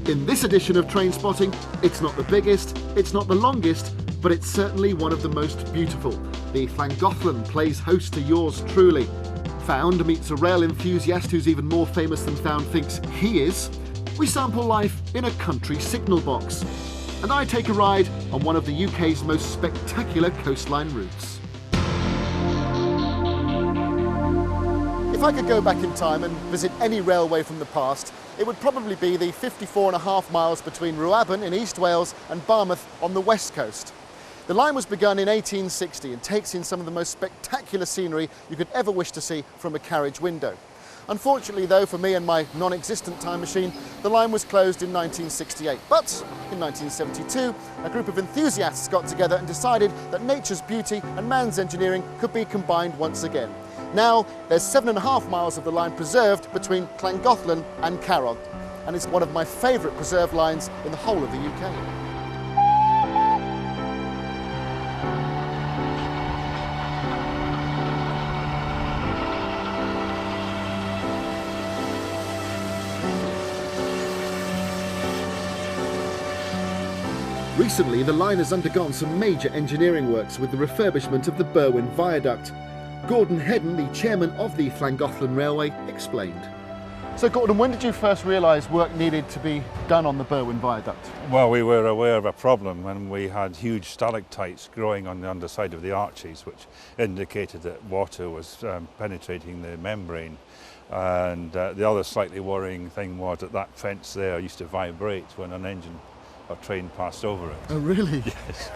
In this edition of Trainspotting, it's not the biggest, it's not the longest, but it's certainly one of the most beautiful. The Llangollen plays host to yours truly. Found meets a rail enthusiast who's even more famous than Found thinks he is. We sample life in a country signal box. And I take a ride on one of the UK's most spectacular coastline routes. If I could go back in time and visit any railway from the past, it would probably be the 54.5 miles between Rhuaben in East Wales and Barmouth on the west coast. The line was begun in 1860 and takes in some of the most spectacular scenery you could ever wish to see from a carriage window. Unfortunately though, for me and my non-existent time machine, the line was closed in 1968. But in 1972, a group of enthusiasts got together and decided that nature's beauty and man's engineering could be combined once again. Now, there's 7.5 miles of the line preserved between Llangollen and Carrog, and it's one of my favourite preserved lines in the whole of the UK. Recently, the line has undergone some major engineering works with the refurbishment of the Berwyn Viaduct. Gordon Hedden, the chairman of the Llangollen Railway, explained. So Gordon, when did you first realise work needed to be done on the Berwyn Viaduct? Well, we were aware of a problem when we had huge stalactites growing on the underside of the arches, which indicated that water was penetrating the membrane. And the other slightly worrying thing was that fence there used to vibrate when an engine or train passed over it. Oh really? Yes.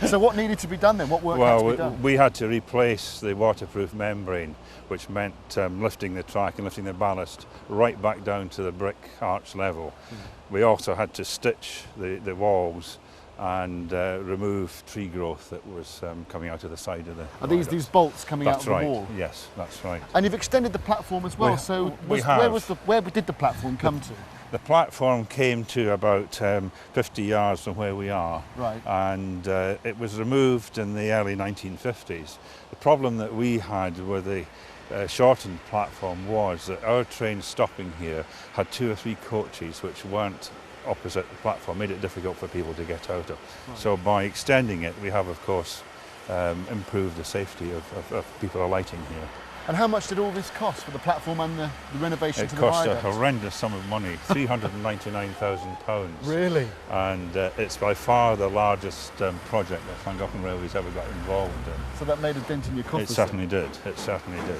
So what needed to be done then? What work had to be done? We had to replace the waterproof membrane, which meant lifting the track and lifting the ballast right back down to the brick arch level. We also had to stitch the walls and remove tree growth that was coming out of the side of the Are these bolts coming out of the wall? Yes, that's right. And you've extended the platform as well, where did the platform come to? The platform came to about 50 yards from where we are, right. And it was removed in the early 1950s. The problem that we had with the shortened platform was that our train stopping here had 2 or 3 coaches which weren't opposite the platform, made it difficult for people to get out of. Right. So by extending it, we have of course improved the safety of people alighting here. And how much did all this cost for the platform and the renovation to the viaduct? It cost a horrendous sum of money, £399,000. Really? And it's by far the largest project that Llangollen Railway's ever got involved in. So that made a dent in your coffers? It certainly did, it certainly did.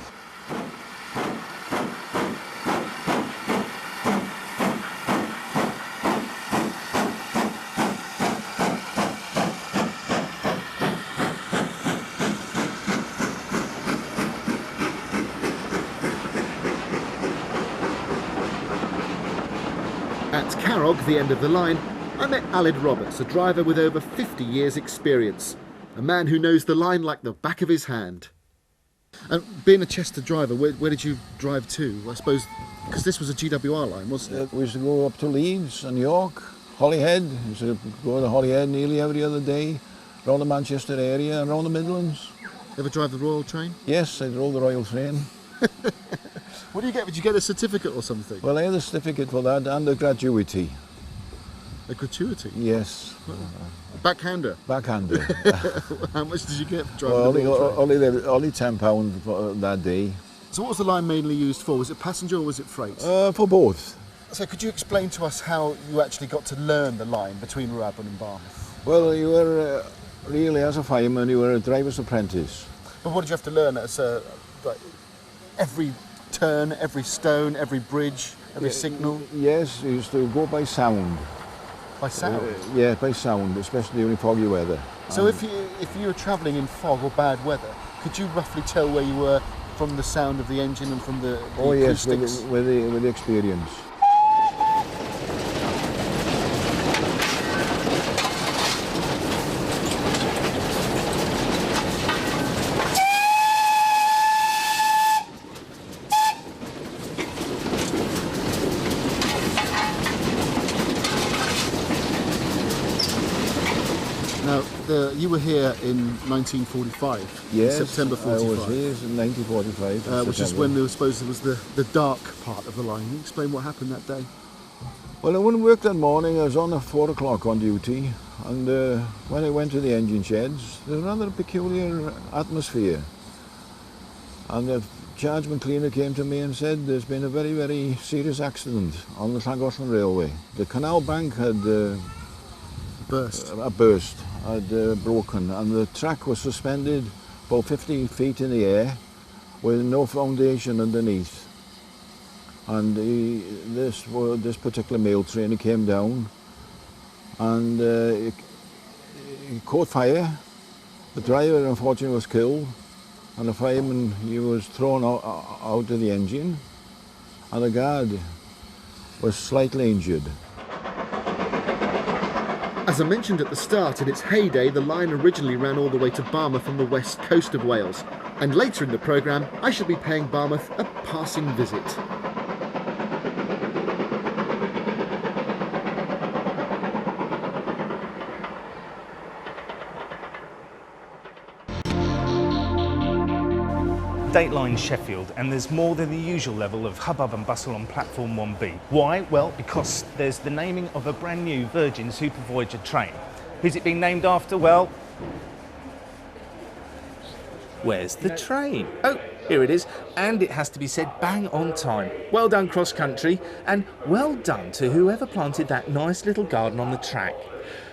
At Carrog, the end of the line, I met Aled Roberts, a driver with over 50 years' experience. A man who knows the line like the back of his hand. And being a Chester driver, where did you drive to? I suppose, because this was a GWR line, wasn't it? We used to go up to Leeds and York, Holyhead. We used to go to Holyhead nearly every other day, around the Manchester area and around the Midlands. Ever drive the Royal train? Yes, I drove the Royal train. What do you get? Did you get a certificate or something? Well, I had a certificate for that and a gratuity. A gratuity? Yes. Backhander? Backhander. How much did you get for driving the Royal train? Only £10 for that day. So what was the line mainly used for? Was it passenger or was it freight? For both. So could you explain to us how you actually got to learn the line between Rhuaben and Barmouth? Well, you were really, as a fireman, you were a driver's apprentice. But what did you have to learn as every turn, every stone, every bridge, every signal? Yes, we used to go by sound. By sound? Yeah, by sound, especially during foggy weather. So if you were travelling in fog or bad weather, could you roughly tell where you were from the sound of the engine and from the acoustics? Yes, with the experience. Now, you were here in 1945, yes, September 45. I was here in 1945. Which is when there was the dark part of the line. Can you explain what happened that day? Well, I wouldn't work that morning. I was on at 4 o'clock on duty, and when I went to the engine sheds, there was rather a peculiar atmosphere. And the chargeman cleaner came to me and said there's been a very, very serious accident on the Llangollen Railway. The canal bank had burst, had broken, and the track was suspended about 15 feet in the air with no foundation underneath. And this particular mail train came down, and it caught fire. The driver unfortunately was killed, and the fireman, he was thrown out of the engine, and the guard was slightly injured. As I mentioned at the start, in its heyday, the line originally ran all the way to Barmouth on the west coast of Wales. And later in the programme, I shall be paying Barmouth a passing visit. Dateline Sheffield, and there's more than the usual level of hubbub and bustle on platform 1B. Why? Well, because there's the naming of a brand new Virgin Supervoyager train. Who's it being named after? Well, where's the train? Oh, here it is, and it has to be said bang on time. Well done, cross country, and well done to whoever planted that nice little garden on the track.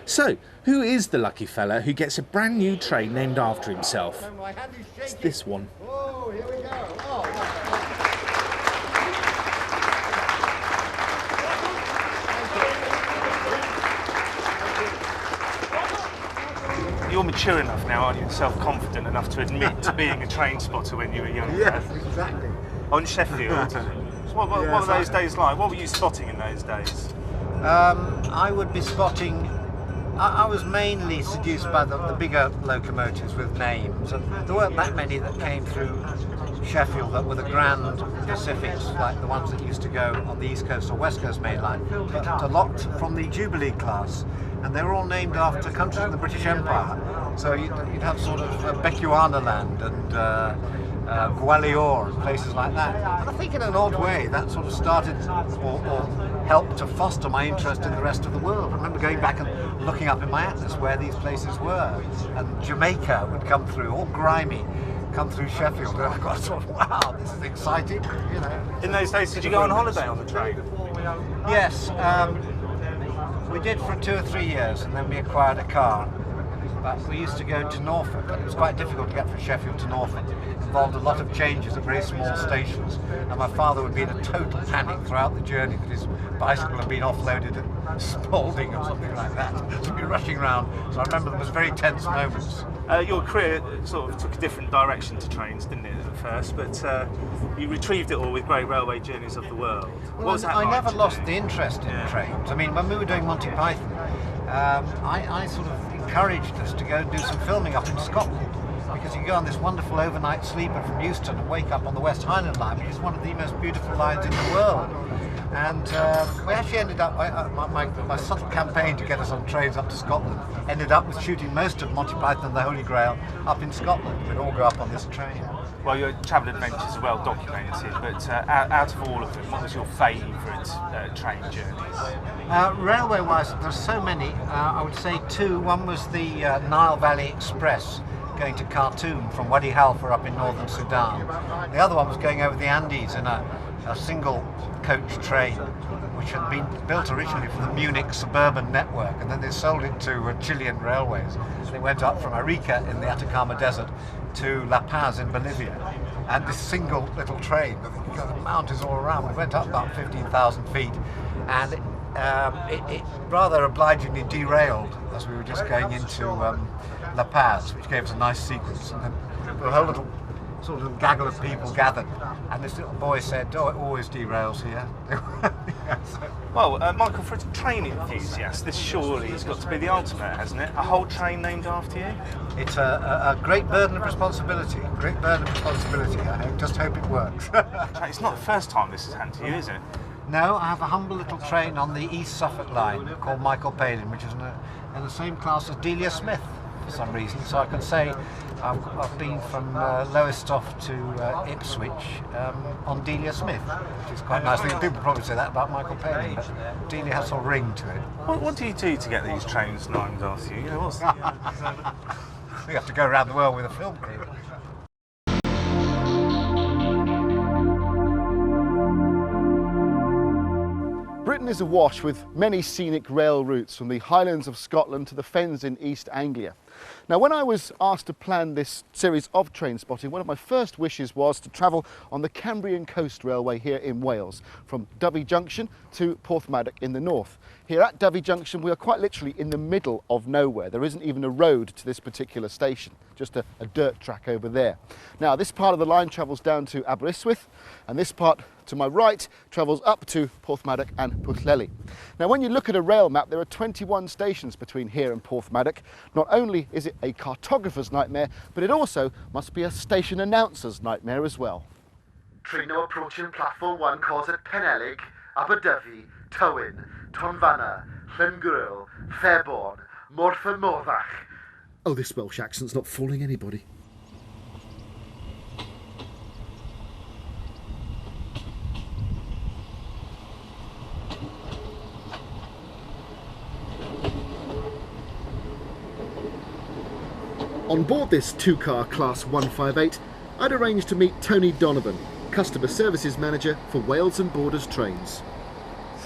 So, who is the lucky fella who gets a brand new train named after himself? It's this one. Oh, here we go. Oh. You're mature enough now, aren't you? Self-confident enough to admit to being a train spotter when you were younger. Yes, exactly. On Sheffield. What were those days like? What were you spotting in those days? I would be spotting. I was mainly seduced by the bigger locomotives with names, and there weren't that many that came through Sheffield that were the Grand Pacifics, like the ones that used to go on the East Coast or West Coast main line, but a lot from the Jubilee class, and they were all named after countries in the British Empire. So you'd have sort of Bechuanaland and Gwalior and places like that. And I think in an odd way that sort of started or helped to foster my interest in the rest of the world. I remember going back and looking up in my atlas where these places were, and Jamaica would come through, all grimy, come through Sheffield, and I got sort of, wow, this is exciting, you know. In those days, did you go on holiday on the train? Yes, we did for 2 or 3 years, and then we acquired a car. But we used to go to Norfolk, but it was quite difficult to get from Sheffield to Norfolk. It involved a lot of changes at very small stations, and my father would be in a total panic throughout the journey that his bicycle had been offloaded at Spalding or something like that. So we'd be rushing around. So I remember there was very tense moments. Your career sort of took a different direction to trains, didn't it, at first? But you retrieved it all with Great Railway Journeys of the World. Well, what was that I like never to lost do? the interest in trains. I mean, when we were doing Monty Python, I sort of encouraged us to go and do some filming up in Scotland, because you go on this wonderful overnight sleeper from Euston and wake up on the West Highland Line, which is one of the most beautiful lines in the world. And we actually ended up, my subtle campaign to get us on trains up to Scotland ended up with shooting most of Monty Python and the Holy Grail up in Scotland. We'd all go up on this train. Well, your travel adventures are well documented, but out of all of them, what was your favourite train journeys? Railway-wise, there's so many. I would say 2. One was the Nile Valley Express, going to Khartoum from Wadi Halfa up in northern Sudan. The other one was going over the Andes in a single coach train, which had been built originally for the Munich suburban network, and then they sold it to Chilean Railways. They went up from Arica in the Atacama Desert to La Paz in Bolivia, and this single little train, the mountains all around. We went up about 15,000 feet, and it rather obligingly derailed as we were just going into La Paz, which gave us a nice sequence, and then the whole little sort of gaggle of people gathered, and this little boy said, "Oh, it always derails here." Well, Michael, for a train enthusiast, this surely has got to be the ultimate, hasn't it? A whole train named after you? It's a great burden of responsibility. I just hope it works. It's not the first time this has happened to you, is it? No, I have a humble little train on the East Suffolk line called Michael Palin, which is in the same class as Delia Smith. for some reason. So I can say I've been from Lowestoft to Ipswich on Delia Smith, which is quite nice. I think people probably say that about Michael Palin, but Delia has a ring to it. What do you do to get these trains named after you? You know, what's We have to go around the world with a film crew. Britain is awash with many scenic rail routes from the Highlands of Scotland to the fens in East Anglia. Now, when I was asked to plan this series of train spotting, one of my first wishes was to travel on the Cambrian Coast Railway here in Wales, from Dyfi Junction to Porthmadog in the north. Here at Dyfi Junction, we are quite literally in the middle of nowhere. There isn't even a road to this particular station, just a dirt track over there. Now, this part of the line travels down to Aberystwyth, and this part to my right travels up to Porthmadog and Pwllheli. Now, when you look at a rail map, there are 21 stations between here and Porthmadog. Not only is it a cartographer's nightmare, but it also must be a station announcer's nightmare as well. Train now approaching platform 1 calls at Penelig, Aberdyfi, Tywyn, Tonfanna, Llangollen, Fairborn, Morfa Morfach. Oh, this Welsh accent's not fooling anybody. On board this two-car Class 158, I'd arranged to meet Tony Donovan, Customer Services Manager for Wales and Borders Trains.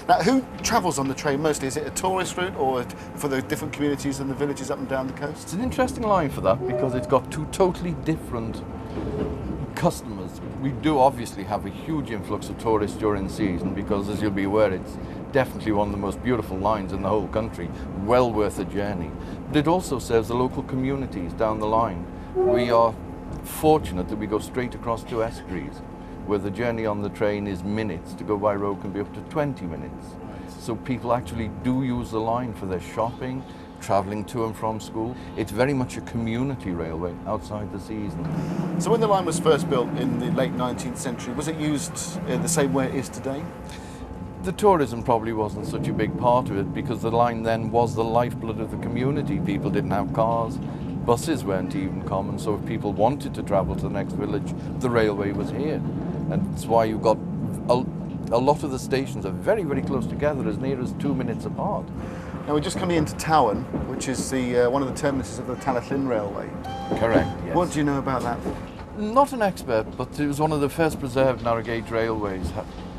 Now, who travels on the train mostly? Is it a tourist route or for the different communities and the villages up and down the coast? It's an interesting line for that because it's got two totally different customers. We do obviously have a huge influx of tourists during the season because, as you'll be aware, it's definitely one of the most beautiful lines in the whole country, well worth a journey. But it also serves the local communities down the line. We are fortunate that we go straight across two estuaries, where the journey on the train is minutes. To go by road can be up to 20 minutes. So people actually do use the line for their shopping, travelling to and from school. It's very much a community railway outside the season. So when the line was first built in the late 19th century, was it used the same way it is today? The tourism probably wasn't such a big part of it because the line then was the lifeblood of the community. People didn't have cars, buses weren't even common, so if people wanted to travel to the next village, the railway was here. And that's why you've got a lot of the stations are very, very close together, as near as 2 minutes apart. Now we're just coming into Tywyn, which is the one of the terminuses of the Llangollen Railway. Correct, yes. What do you know about that? Not an expert, but it was one of the first preserved narrow gauge railways.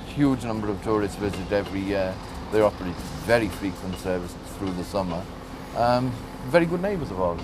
Huge number of tourists visit every year. They operate very frequent service through the summer. Very good neighbours of ours.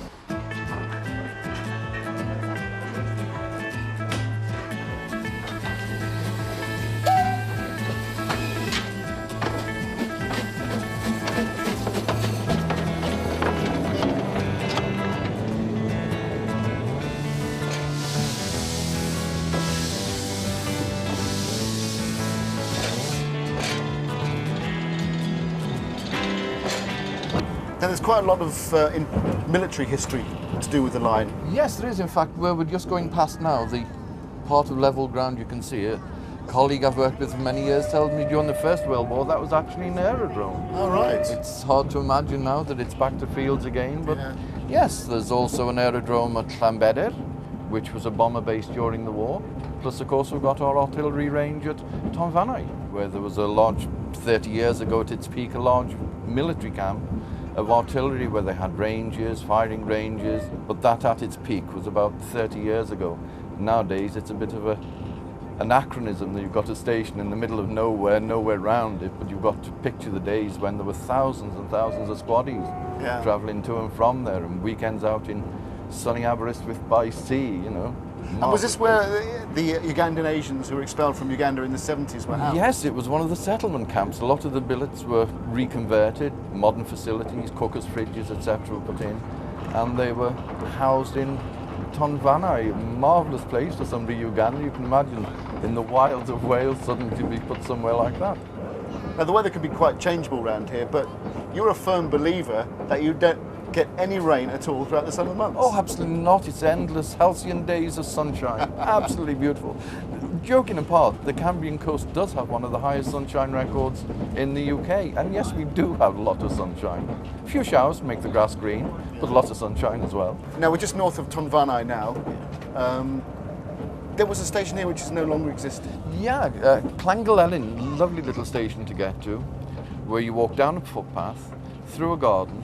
Now there's quite a lot of military history to do with the line. Yes, there is. In fact, where we're just going past now, the part of level ground you can see it. A colleague I've worked with for many years tells me during the First World War that was actually an aerodrome. All right. It's hard to imagine now that it's back to fields again, but yeah. Yes, there's also an aerodrome at Llanbedr, which was a bomber base during the war. Plus, of course, we've got our artillery range at Tonfanna, where there was a large, 30 years ago at its peak, a large military camp of artillery where they had ranges, firing ranges, but that at its peak was about 30 years ago. Nowadays it's a bit of an anachronism that you've got a station in the middle of nowhere round it, but you've got to picture the days when there were thousands and thousands of squaddies travelling to and from there, and weekends out in sunny Aberystwyth by sea, you know. And was this where the Ugandan Asians who were expelled from Uganda in the 70s were housed? Yes, it was one of the settlement camps. A lot of the billets were reconverted, modern facilities, cookers, fridges, etc. were put in, and they were housed in Tonfanna, a marvellous place for somebody Uganda. You can imagine in the wilds of Wales suddenly to be put somewhere like that. Now the weather can be quite changeable around here, but you're a firm believer that you don't get any rain at all throughout the summer months? Oh, absolutely not. It's endless, halcyon days of sunshine. Absolutely beautiful. Joking apart, the Cambrian coast does have one of the highest sunshine records in the UK, and yes, we do have a lot of sunshine. A few showers make the grass green, but lots of sunshine as well. Now we're just north of Llangollen now. There was a station here which is no longer existing. Yeah, Llangollen, lovely little station to get to, where you walk down a footpath, through a garden,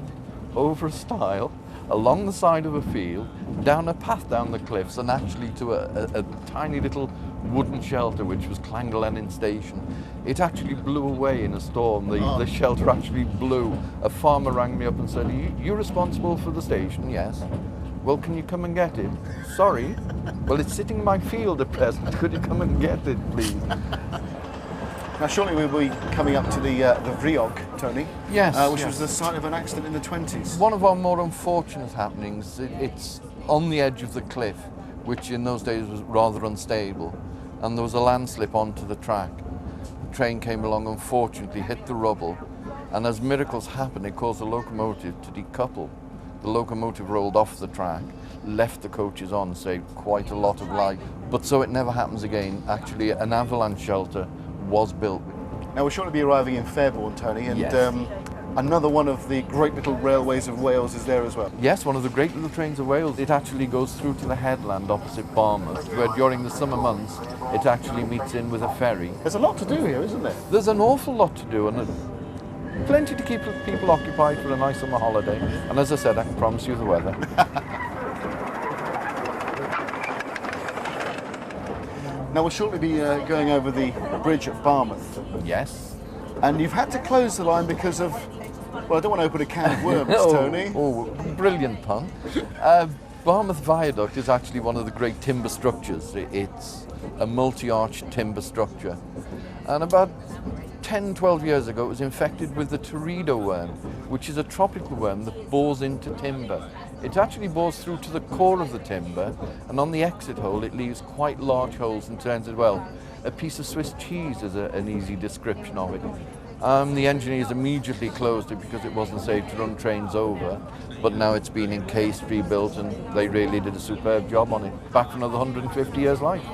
over a stile, along the side of a field, down a path down the cliffs, and actually to a tiny little wooden shelter which was Llangollen Station. It actually blew away in a storm. The shelter actually blew. A farmer rang me up and said, "You're responsible for the station?" "Yes." "Well, can you come and get it?" "Sorry." "Well, it's sitting in my field at present. Could you come and get it, please?" Now surely we'll be coming up to the Vriog, Tony. Yes. Which yes. was the site of an accident in the 20s. One of our more unfortunate happenings, it's on the edge of the cliff, which in those days was rather unstable, and there was a landslip onto the track. The train came along, unfortunately, hit the rubble, and as miracles happen, it caused the locomotive to decouple. The locomotive rolled off the track, left the coaches on, saved quite a lot of life. But so it never happens again. Actually, an avalanche shelter was built. Now we'll shortly be arriving in Fairbourne, Tony, and Yes. Another one of the great little railways of Wales is there as well. Yes, one of the great little trains of Wales. It actually goes through to the headland opposite Barmouth, where during the summer months it actually meets in with a ferry. There's a lot to do here, isn't there? There's an awful lot to do, and plenty to keep people occupied for a nice summer holiday. And as I said, I can promise you the weather. Now we'll shortly be going over the bridge at Barmouth. Yes. And you've had to close the line because of, well, I don't want to open a can of worms, Tony. Oh, brilliant pun. Barmouth Viaduct is actually one of the great timber structures. It's a multi-arch timber structure. And about 10, 12 years ago, it was infected with the teredo worm, which is a tropical worm that bores into timber. It actually bores through to the core of the timber, and on the exit hole it leaves quite large holes and turns it, well, a piece of Swiss cheese is an easy description of it. The engineers immediately closed it because it wasn't safe to run trains over, but now it's been encased, rebuilt, and they really did a superb job on it. Back for another 150 years life.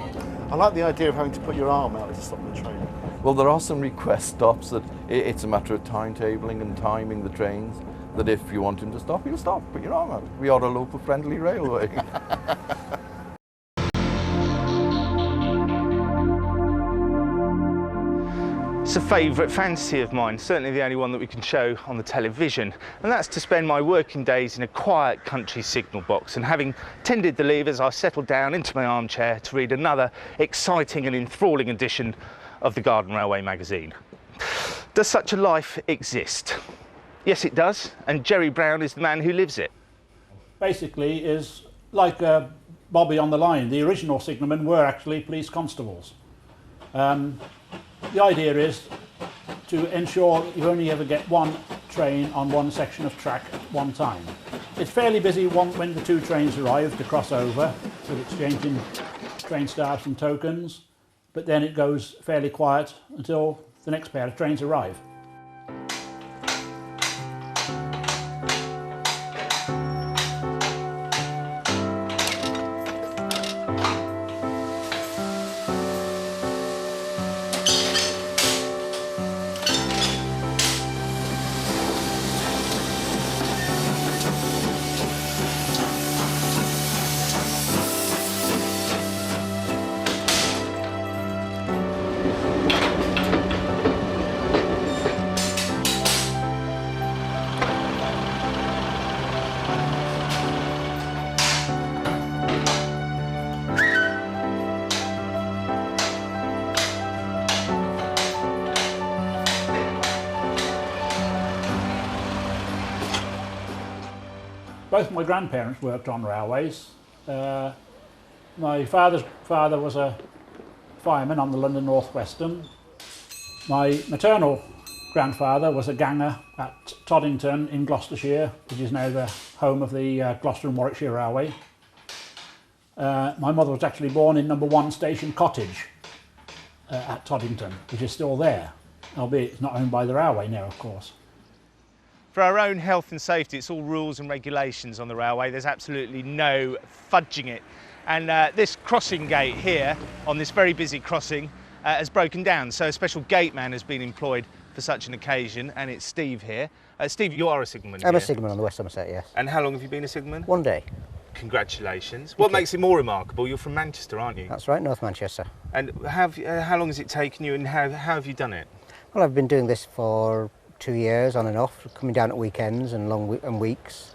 I like the idea of having to put your arm out to stop the train. Well, there are some request stops that it's a matter of timetabling and timing the trains, that if you want him to stop, he'll stop. Put your arm out. We are a local friendly railway. It's a favourite fantasy of mine, certainly the only one that we can show on the television, and that's to spend my working days in a quiet country signal box. And having tended the levers, I settled down into my armchair to read another exciting and enthralling edition of the Llangollen Railway magazine. Does such a life exist? Yes, it does, and Jerry Brown is the man who lives it. Basically is like Bobby on the line. The original signalmen were actually police constables. The idea is to ensure you only ever get one train on one section of track at one time. It's fairly busy when the two trains arrive to cross over with exchanging train staffs and tokens, but then it goes fairly quiet until the next pair of trains arrive. Both my grandparents worked on railways. My father's father was a fireman on the London North Western. My maternal grandfather was a ganger at Toddington in Gloucestershire, which is now the home of the Gloucester and Warwickshire Railway. My mother was actually born in number 1 Station Cottage at Toddington, which is still there, albeit it's not owned by the railway now, of course. For our own health and safety, it's all rules and regulations on the railway. There's absolutely no fudging it. And this crossing gate here, on this very busy crossing, has broken down. So a special gate man has been employed for such an occasion, and it's Steve here. Steve, you are a signalman I'm here. a signalman on the West Somerset, yes. And how long have you been a signalman? 1 day. Congratulations. What makes it more remarkable? You're from Manchester, aren't you? That's right, North Manchester. And how long has it taken you, and how have you done it? Well, I've been doing this for 2 years on and off, coming down at weekends and and weeks.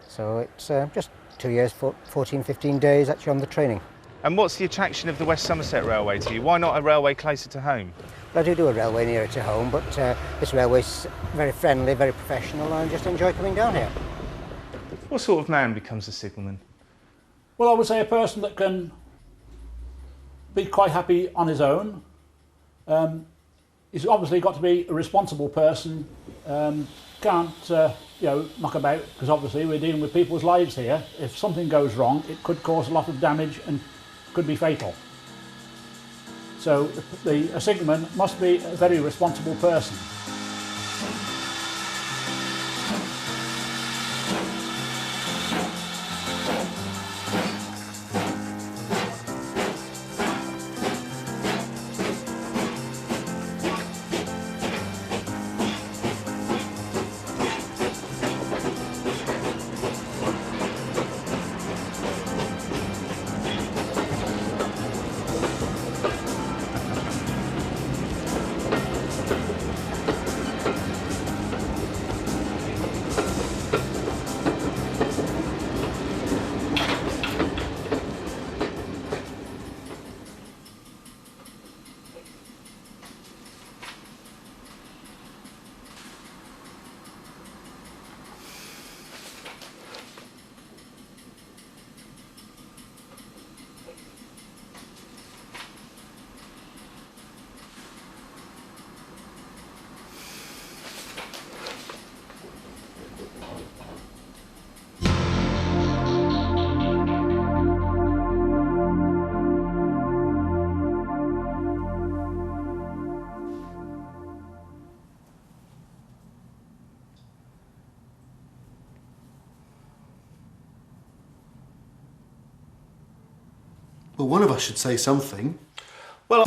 So it's just 2 years, 14, 15 days actually on the training. And what's the attraction of the West Somerset Railway to you? Why not a railway closer to home? Well, I do a railway nearer to home, but this railway's very friendly, very professional, and I just enjoy coming down here. What sort of man becomes a signalman? Well, I would say a person that can be quite happy on his own. He's obviously got to be a responsible person. Can't muck about, because obviously we're dealing with people's lives here. If something goes wrong, it could cause a lot of damage and could be fatal. So a signalman must be a very responsible person. Well, one of us should say something. Well,